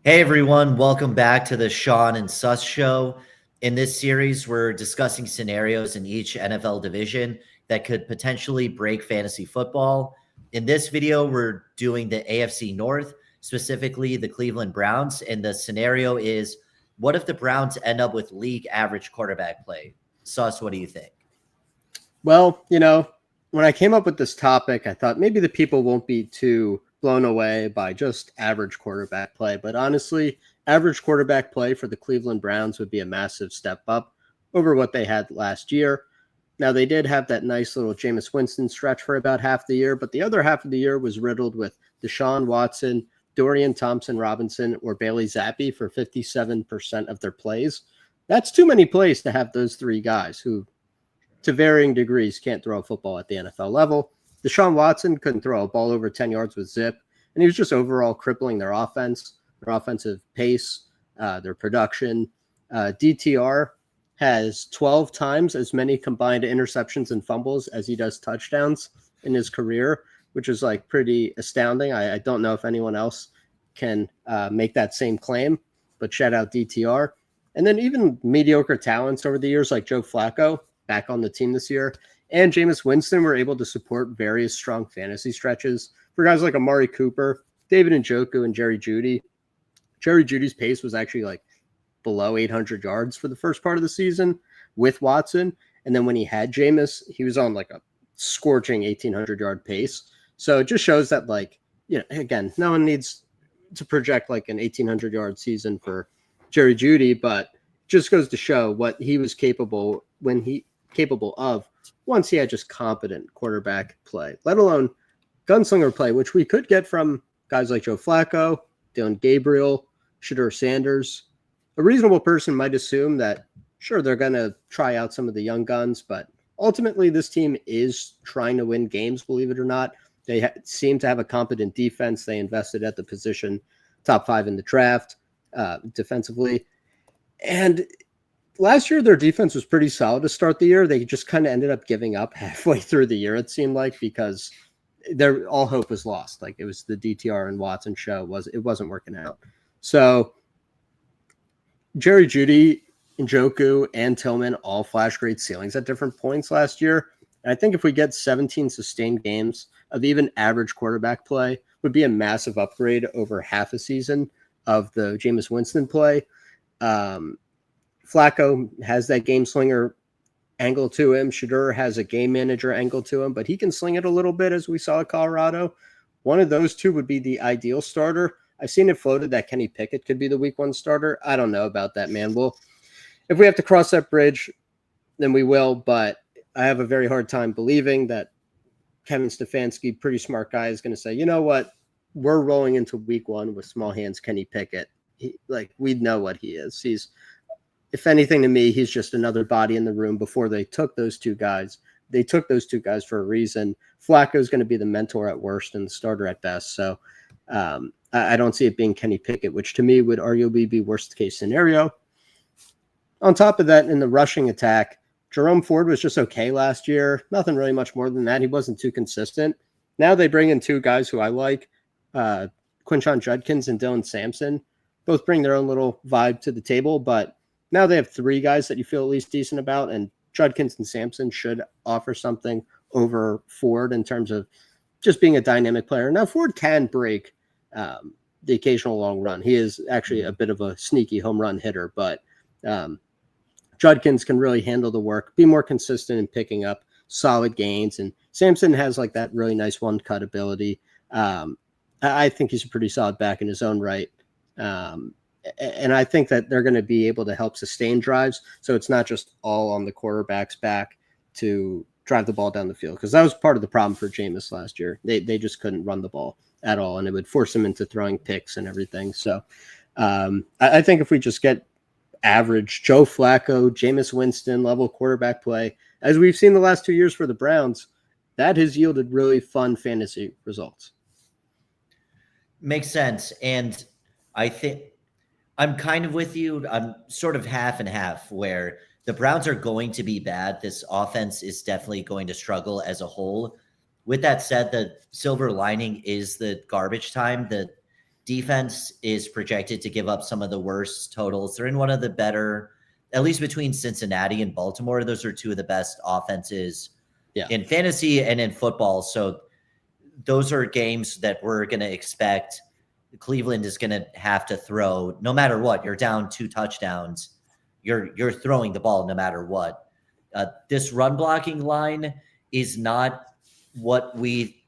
Hey everyone, welcome back to the Shawn and Sus show. In this series, we're discussing scenarios in each NFL division that could potentially break fantasy football. In this video, we're doing the AFC North, specifically the Cleveland Browns. And the scenario is, what if the Browns end up with league average quarterback play? Sus, what do you think? Well, when I came up with this topic, I thought maybe the people won't be too blown away by just average quarterback play. But honestly, average quarterback play for the Cleveland Browns would be a massive step up over what they had last year. Now, they did have that nice little Jameis Winston stretch for about half the year, but the other half of the year was riddled with Deshaun Watson, Dorian Thompson-Robinson, or Bailey Zappi for 57% of their plays. That's too many plays to have those three guys who, to varying degrees, can't throw a football at the NFL level. Deshaun Watson couldn't throw a ball over 10 yards with zip, and he was just overall crippling their offense, their offensive pace, their production. DTR has 12 times as many combined interceptions and fumbles as he does touchdowns in his career, which is like pretty astounding. I don't know if anyone else can make that same claim, but shout out DTR. And then even mediocre talents over the years like Joe Flacco, back on the team this year, and Jameis Winston were able to support various strong fantasy stretches for guys like Amari Cooper, David Njoku, and Jerry Jeudy. Jerry Jeudy's pace was actually like below 800 yards for the first part of the season with Watson. And then when he had Jameis, he was on like a scorching 1,800-yard pace. So it just shows that, again, no one needs to project like an 1,800-yard season for Jerry Jeudy, but just goes to show what he was capable of once he had just competent quarterback play, let alone gunslinger play, which we could get from guys like Joe Flacco, Dylan Gabriel, Shedeur Sanders. A reasonable person might assume that, sure, they're going to try out some of the young guns, but ultimately this team is trying to win games, believe it or not. They seem to have a competent defense. They invested at the position top 5 in the draft defensively. And last year, their defense was pretty solid to start the year. They just kind of ended up giving up halfway through the year, it seemed like, because all hope was lost. Like, it was the DTR and Watson show. It wasn't working out. So Jerry Jeudy, Njoku, and Tillman all flashed great ceilings at different points last year. And I think if we get 17 sustained games of even average quarterback play, would be a massive upgrade over half a season of the Jameis Winston play. Flacco has that game slinger angle to him. Shedeur has a game manager angle to him, but he can sling it a little bit, as we saw at Colorado. One of those two would be the ideal starter. I've seen it floated that Kenny Pickett could be the week 1 starter. I don't know about that, man. Well, if we have to cross that bridge, then we will, but I have a very hard time believing that Kevin Stefanski, pretty smart guy, is going to say, you know what, we're rolling into week 1 with small hands Kenny Pickett. We know what he is. If anything, to me, he's just another body in the room before they took those two guys. They took those two guys for a reason. Flacco's going to be the mentor at worst and the starter at best. So I don't see it being Kenny Pickett, which to me would arguably be worst case scenario. On top of that, in the rushing attack, Jerome Ford was just okay last year. Nothing really much more than that. He wasn't too consistent. Now they bring in two guys who I like, Quinshon Judkins and Dylan Sampson. Both bring their own little vibe to the table, but now they have 3 guys that you feel at least decent about, and Judkins and Sampson should offer something over Ford in terms of just being a dynamic player. Now, Ford can break the occasional long run. He is actually a bit of a sneaky home run hitter, but Judkins can really handle the work, be more consistent in picking up solid gains, and Sampson has like that really nice one-cut ability. I think he's a pretty solid back in his own right. And I think that they're going to be able to help sustain drives. So it's not just all on the quarterback's back to drive the ball down the field, because that was part of the problem for Jameis last year. They just couldn't run the ball at all, and it would force him into throwing picks and everything. So I think if we just get average Joe Flacco, Jameis Winston level quarterback play, as we've seen the last 2 years for the Browns, that has yielded really fun fantasy results. Makes sense. And I think I'm kind of with you. I'm sort of half and half, where the Browns are going to be bad. This offense is definitely going to struggle as a whole. With that said, the silver lining is the garbage time. The defense is projected to give up some of the worst totals. They're in one of the better, at least between Cincinnati and Baltimore. Those are two of the best offenses in fantasy and in football. So those are games that we're going to expect. Cleveland is going to have to throw no matter what. You're down 2 touchdowns. You're throwing the ball no matter what. This run blocking line is not what we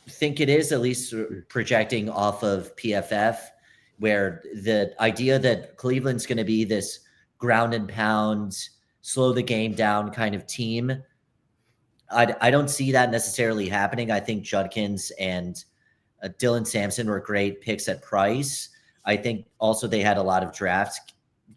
think it is, at least projecting off of PFF, where the idea that Cleveland's going to be this ground and pound, slow the game down kind of team. I don't see that necessarily happening. I think Judkins and Dylan Sampson were great picks at price. I think also they had a lot of draft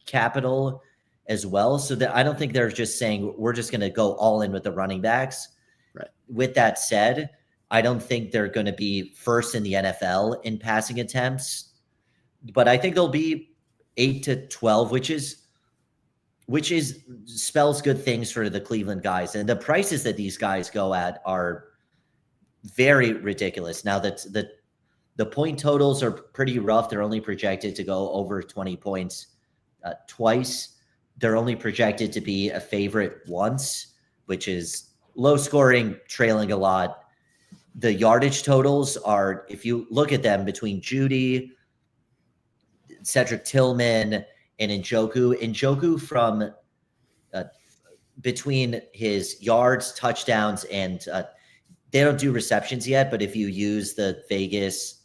capital as well. So that I don't think they're just saying we're just going to go all in with the running backs. Right. With that said, I don't think they're going to be first in the NFL in passing attempts, but I think they'll be 8 to 12, which is spells good things for the Cleveland guys. And the prices that these guys go at are very ridiculous. Now that the point totals are pretty rough. They're only projected to go over 20 points twice. They're only projected to be a favorite once, which is low scoring, trailing a lot. The yardage totals are, if you look at them between Judy, Cedric Tillman, and Njoku from between his yards, touchdowns, and they don't do receptions yet, but if you use the Vegas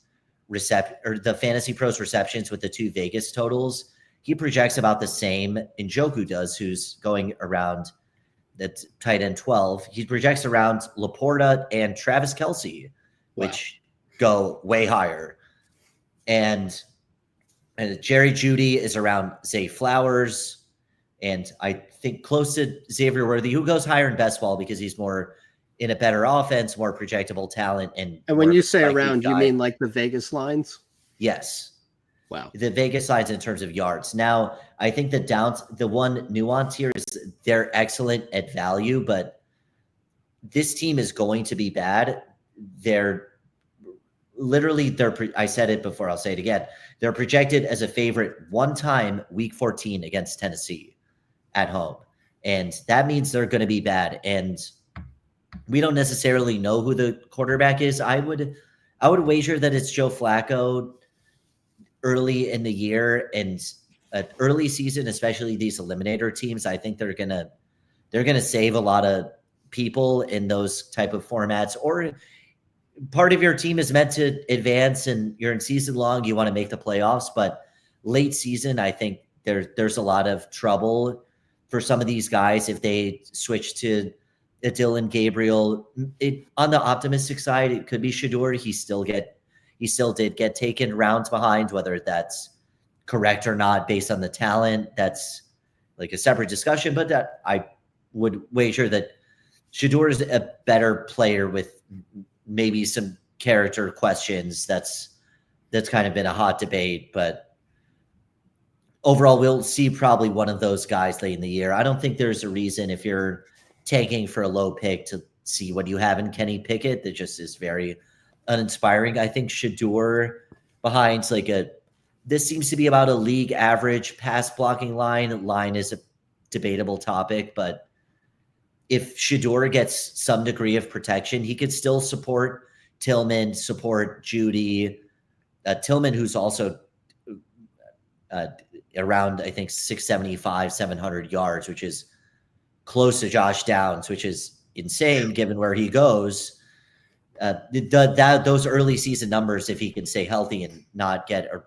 or the Fantasy Pros receptions with the 2 Vegas totals, he projects about the same Njoku does, who's going around that tight end 12. He projects around Laporta and Travis Kelce, which go way higher. And Jerry Jeudy is around Zay Flowers, and I think close to Xavier Worthy, who goes higher in best ball because he's more in a better offense, more projectable talent. And when you say around, you mean like the Vegas lines? Yes. Wow. The Vegas lines in terms of yards. Now, I think the one nuance here is they're excellent at value, but this team is going to be bad. I said it before, I'll say it again. They're projected as a favorite one time week 14 against Tennessee at home. And that means they're going to be bad. And we don't necessarily know who the quarterback is. I would wager that it's Joe Flacco early in the year and early season, especially these eliminator teams. I think they're gonna save a lot of people in those type of formats. Or part of your team is meant to advance and you're in season long, you want to make the playoffs, but late season, I think there's a lot of trouble for some of these guys if they switch to a Dylan Gabriel. On the optimistic side, it could be Shedeur. He still did get taken rounds behind, whether that's correct or not based on the talent. That's like a separate discussion, but that I would wager that Shedeur is a better player with maybe some character questions. That's kind of been a hot debate, but overall we'll see probably one of those guys late in the year. I don't think there's a reason if you're tanking for a low pick to see what you have in Kenny Pickett. That just is very uninspiring. I think Shedeur behind this seems to be about a league average pass blocking line. Line is a debatable topic, but if Shedeur gets some degree of protection, he could still support Tillman, support Judy. Tillman, who's also around, I think, 675, 700 yards, which is close to Josh Downs, which is insane given where he goes. Those early season numbers, if he can stay healthy and not get a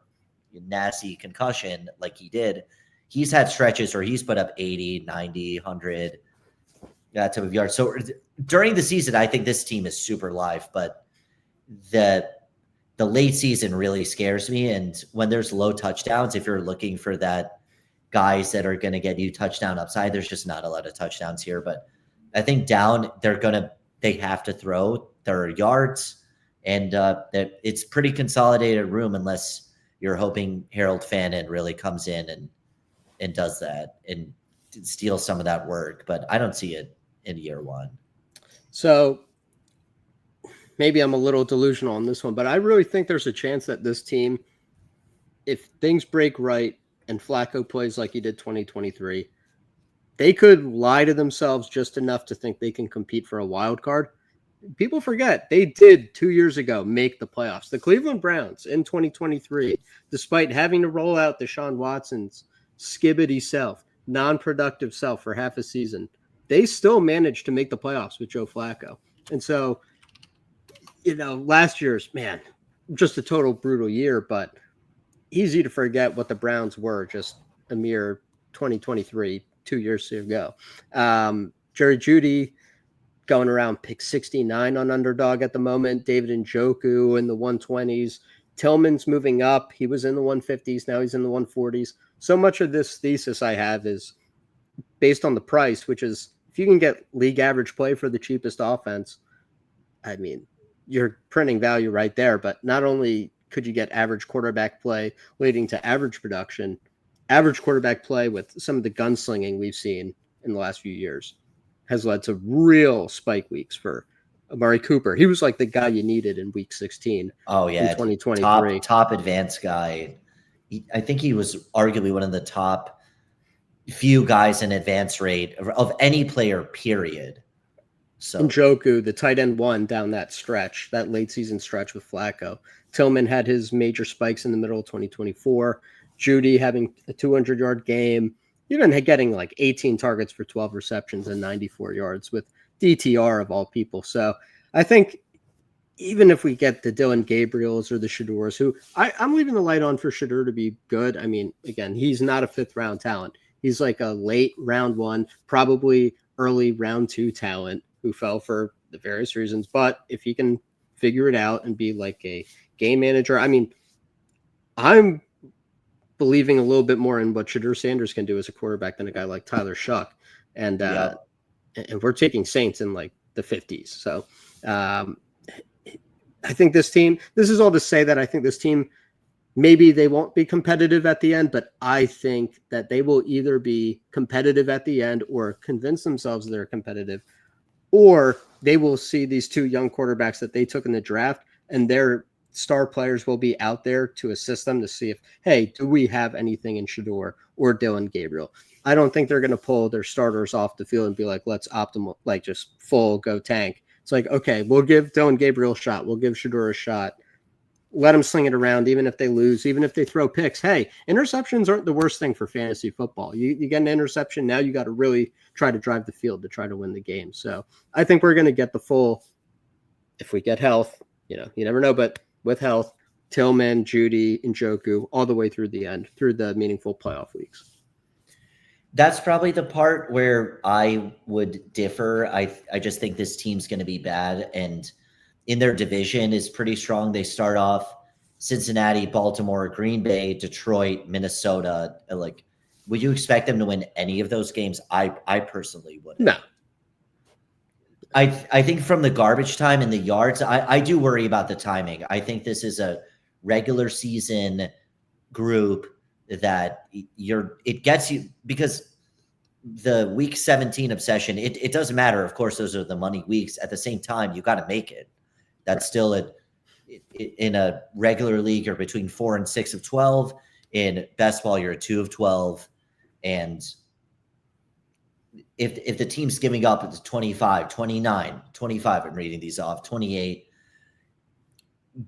nasty concussion like he did, he's had stretches where he's put up 80, 90, 100, that type of yards. So during the season, I think this team is super live, but the late season really scares me. And when there's low touchdowns, if you're looking for that guys that are going to get you touchdown upside, there's just not a lot of touchdowns here. But I think down, they have to throw their yards, and it's pretty consolidated room unless you're hoping Harold Fannin really comes in and does that and steals some of that work. But I don't see it in year one. So maybe I'm a little delusional on this one, but I really think there's a chance that this team if things break right and Flacco plays like he did 2023, they could lie to themselves just enough to think they can compete for a wild card. People forget they did 2 years ago make the playoffs. The Cleveland Browns in 2023, despite having to roll out Deshaun Watson's skibbity self, non-productive self for half a season, they still managed to make the playoffs with Joe Flacco. And so, last year's, man, just a total brutal year, but easy to forget what the Browns were just a mere 2023, 2 years ago. Jerry Jeudy going around pick 69 on Underdog at the moment. David Njoku in the 120s. Tillman's moving up. He was in the 150s. Now he's in the 140s. So much of this thesis I have is based on the price, which is if you can get league average play for the cheapest offense, I mean, you're printing value right there. But not only could you get average quarterback play leading to average production, average quarterback play with some of the gunslinging we've seen in the last few years has led to real spike weeks for Amari Cooper. He was like the guy you needed in week 16. Oh, yeah. In 2023. Top advanced guy. I think he was arguably one of the top few guys in advance rate of any player, period. So Njoku, the tight end one down that stretch, that late season stretch with Flacco. Tillman had his major spikes in the middle of 2024. Jeudy having a 200-yard game, even getting like 18 targets for 12 receptions and 94 yards with DTR of all people. So I think even if we get the Dylan Gabriels or the Shadors, who I'm leaving the light on for Shador to be good. I mean, again, he's not a 5th round talent. He's like a late round 1, probably early round 2 talent who fell for the various reasons. But if he can figure it out and be like a game manager, I mean, I'm believing a little bit more in what Shedeur Sanders can do as a quarterback than a guy like Tyler Shuck. And and we're taking Saints in like the 50s. So I think this is all to say that I think this team, maybe they won't be competitive at the end, but I think that they will either be competitive at the end or convince themselves they're competitive, or they will see these 2 young quarterbacks that they took in the draft and their star players will be out there to assist them to see if, hey, do we have anything in Shedeur or Dylan Gabriel? I don't think they're going to pull their starters off the field and be like, let's optimal, like just full go tank. It's like, okay, we'll give Dylan Gabriel a shot. We'll give Shedeur a shot. Let them sling it around, even if they lose, even if they throw picks. Hey, interceptions aren't the worst thing for fantasy football. You get an interception, now you got to really try to drive the field to try to win the game. So I think we're going to get the full, if we get health, you never know, but with health, Tillman, Jeudy, Njoku, all the way through the end, through the meaningful playoff weeks. That's probably the part where I would differ. I just think this team's going to be bad, and in their division is pretty strong. They start off Cincinnati, Baltimore, Green Bay, Detroit, Minnesota. Like, would you expect them to win any of those games? I personally wouldn't. No. I think from the garbage time and the yards, I do worry about the timing. I think this is a regular season group that it gets you, because the week 17 obsession, it doesn't matter. Of course, those are the money weeks. At the same time, you got to make it. That's still in a regular league, you're between 4 and 6 of 12. In best ball, you're a 2 of 12. And if the team's giving up, it's 25, 29, 25, I'm reading these off, 28,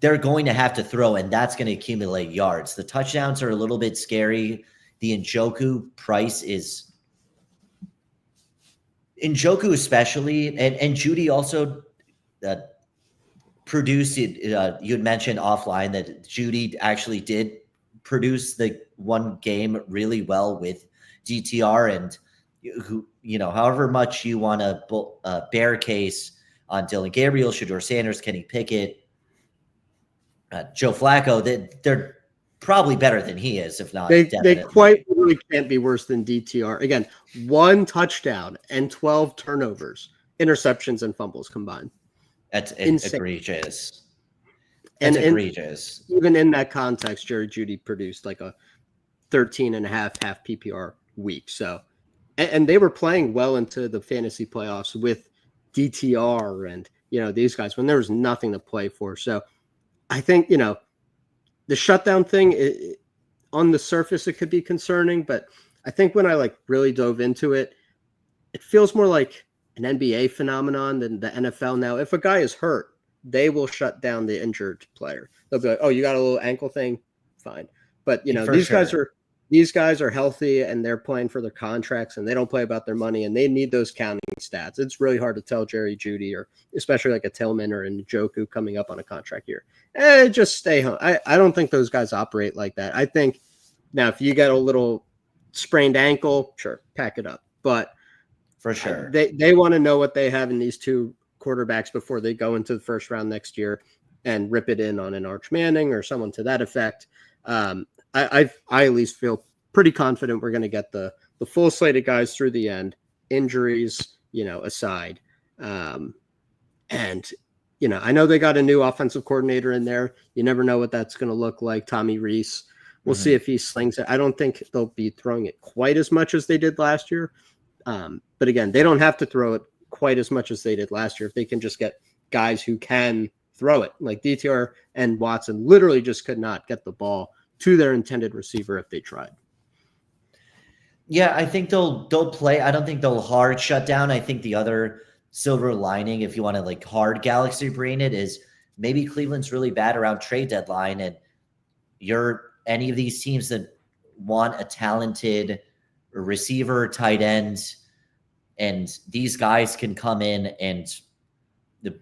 they're going to have to throw, and that's going to accumulate yards. The touchdowns are a little bit scary. The Njoku price is Njoku especially, and Jeudy also produced it. You had mentioned offline that Jeudy actually did produce the one game really well with DTR, and however much you want to bear case on Dylan Gabriel, Shedeur Sanders, Kenny Pickett, Joe Flacco, they're probably better than he is, if not They quite really can't be worse than DTR. Again, 1 touchdown and 12 turnovers, interceptions and fumbles combined. That's egregious. And egregious. Even in that context, Jerry Jeudy produced like a 13.5 half PPR week. So, and they were playing well into the fantasy playoffs with DTR and, these guys when there was nothing to play for. So I think, the shutdown thing, on the surface it could be concerning, but I think when I like really dove into it, it feels more like an NBA phenomenon than the NFL. Now, if a guy is hurt, they will shut down the injured player. They'll be like, "Oh, you got a little ankle thing, fine." But For these guys are healthy and they're playing for their contracts and they don't play about their money and they need those counting stats. It's really hard to tell Jerry Jeudy or especially like a Tillman or a Njoku coming up on a contract year. Just stay home. I don't think those guys operate like that. I think now if you get a little sprained ankle, sure, pack it up. But for sure, they want to know what they have in these two quarterbacks before they go into the first round next year and rip it in on an Arch Manning or someone to that effect. I at least feel pretty confident we're going to get the full slate of guys through the end, injuries, aside. And, I know they got a new offensive coordinator in there. You never know what that's going to look like. Tommy Rees. We'll see if he slings it. I don't think they'll be throwing it quite as much as they did last year. But again, they don't have to throw it quite as much as they did last year if they can just get guys who can throw it. Like DTR and Watson literally just could not get the ball to their intended receiver if they tried. Yeah, I think they'll play. I don't think they'll hard shut down. I think the other silver lining, if you want to like hard galaxy brain it, is maybe Cleveland's really bad around trade deadline, and you're any of these teams that want a talented receiver, tight end, and these guys can come in and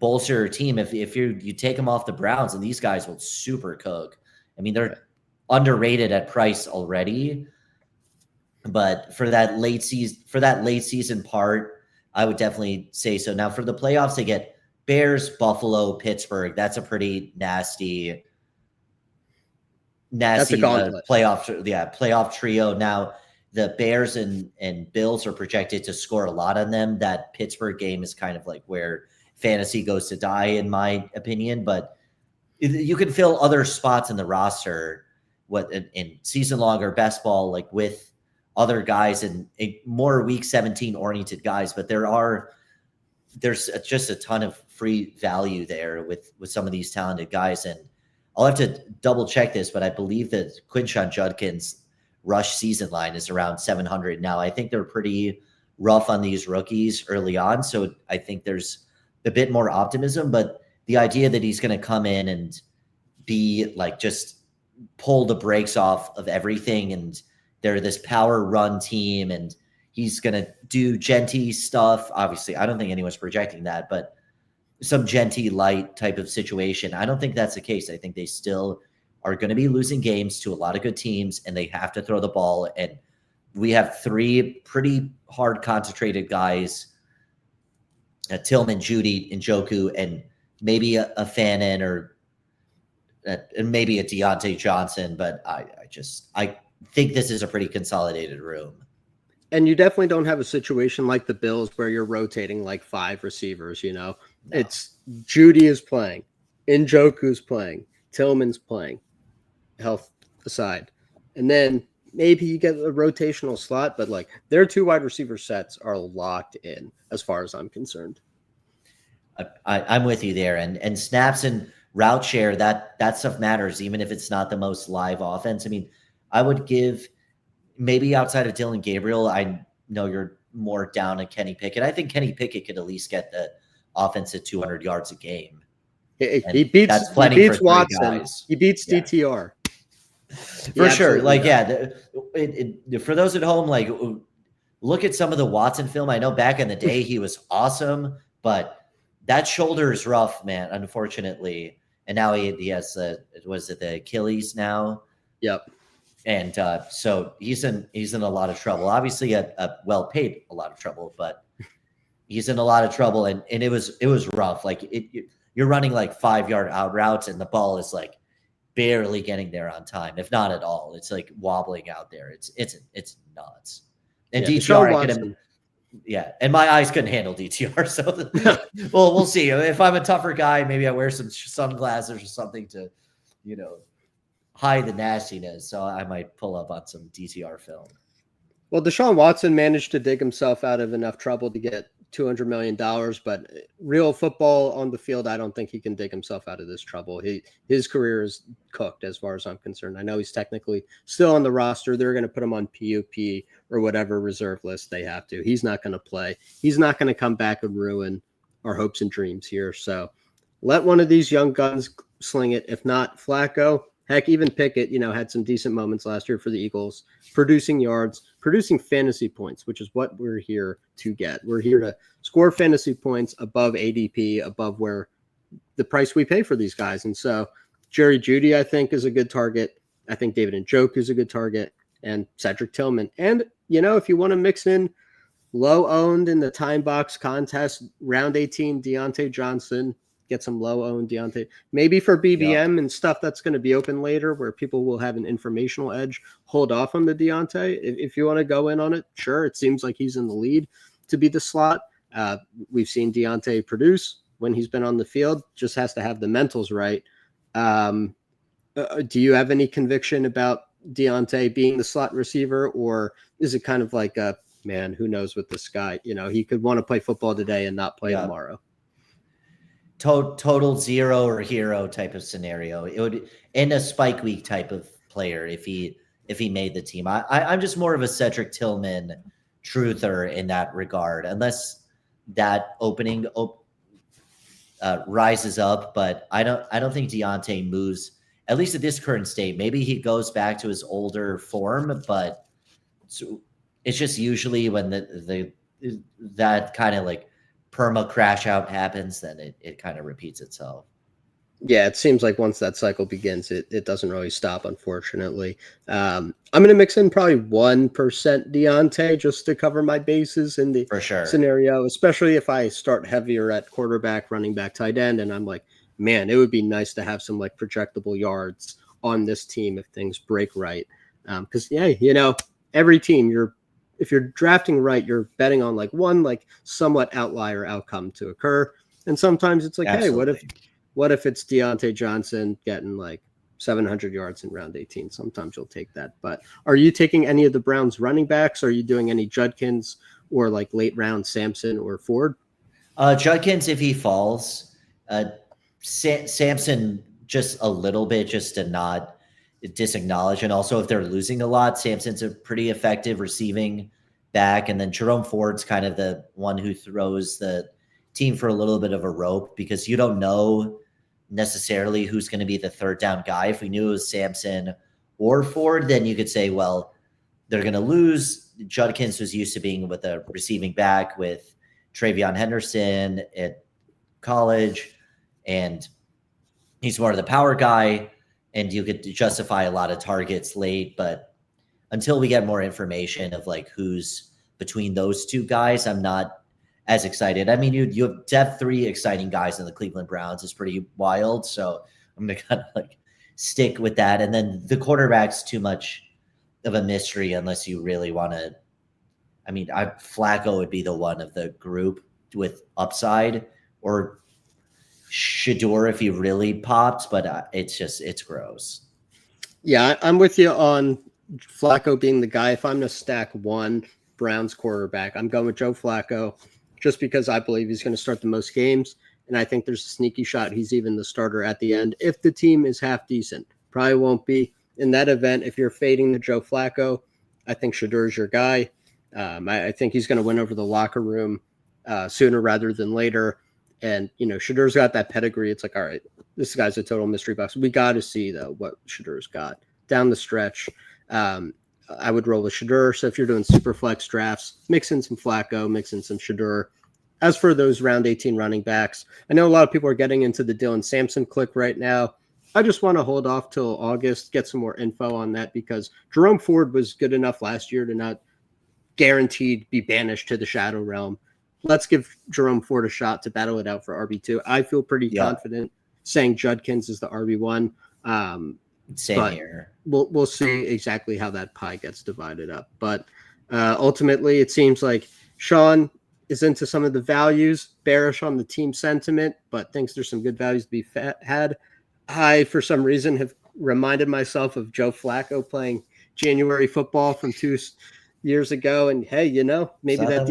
bolster your team. If you take them off the Browns, and these guys will super cook. I mean, they're underrated at price already, but for that late season part, I would definitely say so. Now for the playoffs, they get Bears, Buffalo, Pittsburgh. That's a pretty nasty playoff trio. Now the Bears and Bills are projected to score a lot on them. That Pittsburgh game is kind of like where fantasy goes to die, in my opinion, but you can fill other spots in the roster in season longer best ball, like with other guys and more week 17 oriented guys. But there's just a ton of free value there with some of these talented guys. And I'll have to double check this, but I believe that Quinshon Judkins rush season line is around 700 now. I think they're pretty rough on these rookies early on. So I think there's a bit more optimism, but the idea that he's going to come in and be like, just pull the brakes off of everything, and they're this power run team, and he's going to do Genty stuff. Obviously, I don't think anyone's projecting that, but some Genty light type of situation. I don't think that's the case. I think they still are going to be losing games to a lot of good teams, and they have to throw the ball. And we have three pretty hard concentrated guys, Tillman, Jeudy, Njoku, and maybe a Fannin or and maybe a Deontay Johnson. But I think this is a pretty consolidated room. And you definitely don't have a situation like the Bills where you're rotating like 5 receivers, No. It's Jeudy is playing, Njoku's playing, Tillman's playing, health aside. And then maybe you get a rotational slot, but like their 2 wide receiver sets are locked in as far as I'm concerned. I'm with you there. And snaps and route share, that stuff matters, even if it's not the most live offense. I mean, I would give maybe outside of Dylan Gabriel, I know you're more down on Kenny Pickett. I think Kenny Pickett could at least get the offense at 200 yards a game. He beats Watson. He beats DTR. For sure. Like, for those at home, like, look at some of the Watson film. I know back in the day he was awesome, but that shoulder is rough, man, unfortunately. And now he has the Achilles now? Yep. And so he's in a lot of trouble. Obviously, a well-paid a lot of trouble, but he's in a lot of trouble. And it was rough. Like you're running like 5-yard out routes, and the ball is like barely getting there on time, if not at all. It's like wobbling out there. It's nuts. And DTR, and my eyes couldn't handle DTR. So, well, we'll see. If I'm a tougher guy, maybe I wear some sunglasses or something to, hide the nastiness. So I might pull up on some DTR film. Well, Deshaun Watson managed to dig himself out of enough trouble to get $200 million, but real football on the field, I don't think he can dig himself out of this trouble. His career is cooked as far as I'm concerned. I know he's technically still on the roster. They're going to put him on PUP or whatever reserve list they have to. He's not going to play. He's not going to come back and ruin our hopes and dreams here. So let one of these young guns sling it. If not, Flacco, heck, even Pickett, had some decent moments last year for the Eagles, producing yards, producing fantasy points, which is what we're here to get. We're here to score fantasy points above ADP, above where the price we pay for these guys. And so Jerry Jeudy, I think, is a good target. I think David Njoku is a good target, and Cedric Tillman. And, if you want to mix in low-owned in the time box contest, round 18, Deontay Johnson, get some low-owned Deontay. Maybe for BBM and stuff that's going to be open later where people will have an informational edge, hold off on the Deontay. If you want to go in on it, sure. It seems like he's in the lead to be the slot. We've seen Deontay produce when he's been on the field, just has to have the mentals right. Do you have any conviction about Deontay being the slot receiver, or is it kind of like a, man, who knows with this guy? He could want to play football today and not play tomorrow. Total zero or hero type of scenario. It would in a spike week type of player if he made the team. I'm just more of a Cedric Tillman truther in that regard, unless that opening rises up. But I don't think Deontay moves, at least at this current state. Maybe he goes back to his older form, but it's just usually when that kind of like perma crash out happens, then it kind of repeats itself. Yeah, it seems like once that cycle begins, it doesn't really stop, unfortunately. I'm going to mix in probably 1% Deontay just to cover my bases in the scenario, especially if I start heavier at quarterback, running back, tight end, and I'm like, man, it would be nice to have some like projectable yards on this team if things break right. Because, every team, if you're drafting right, you're betting on like one like somewhat outlier outcome to occur. And sometimes it's like, Absolutely. Hey, what if it's Deontay Johnson getting like 700 yards in round 18? Sometimes you'll take that. But are you taking any of the Browns running backs? Are you doing any Judkins or like late round Sampson or Ford? Judkins, if he falls, Sampson just a little bit, just to not disacknowledge. And also if they're losing a lot, Sampson's a pretty effective receiving back. And then Jerome Ford's kind of the one who throws the team for a little bit of a rope, because you don't know necessarily who's going to be the third down guy. If we knew it was Sampson or Ford, then you could say, well, they're going to lose. Judkins was used to being with a receiving back with Travion Henderson at college, and he's more of the power guy, and you could justify a lot of targets late. But until we get more information of like who's between those two guys, I'm not as excited. I mean, you have 3 exciting guys in the Cleveland Browns. It's pretty wild. So I'm going to kind of like stick with that. And then the quarterback's too much of a mystery unless you really want to. I mean, Flacco would be the one of the group with upside, or Shador if he really popped, but it's gross. Yeah, I'm with you on Flacco being the guy. If I'm going to stack one Browns quarterback, I'm going with Joe Flacco, just because I believe he's going to start the most games. And I think there's a sneaky shot he's even the starter at the end if the team is half decent. Probably won't be. In that event, if you're fading the Joe Flacco, I think Shador's your guy. I think he's going to win over the locker room sooner rather than later. And, Shador's got that pedigree. It's like, all right, this guy's a total mystery box. We got to see, though, what Shador's got. Down the stretch, I would roll with Shador. So if you're doing super flex drafts, mix in some Flacco, mix in some Shador. As for those round 18 running backs, I know a lot of people are getting into the Dylan Sampson click right now. I just want to hold off till August, get some more info on that, because Jerome Ford was good enough last year to not guaranteed be banished to the shadow realm. Let's give Jerome Ford a shot to battle it out for RB2. I feel pretty confident saying Judkins is the RB1. Same here. We'll see exactly how that pie gets divided up. But ultimately, it seems like Shawn is into some of the values, bearish on the team sentiment, but thinks there's some good values to be had. I, for some reason, have reminded myself of Joe Flacco playing January football from 2 years ago. And hey, maybe that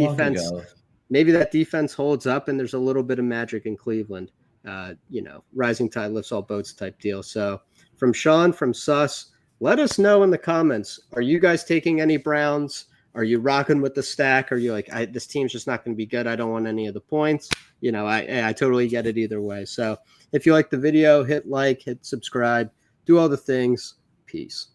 maybe that defense holds up and there's a little bit of magic in Cleveland. Rising tide lifts all boats type deal. So from Shawn, from Sus, let us know in the comments. Are you guys taking any Browns? Are you rocking with the stack? Are you like, this team's just not going to be good, I don't want any of the points? I totally get it either way. So if you like the video, hit like, hit subscribe, do all the things. Peace.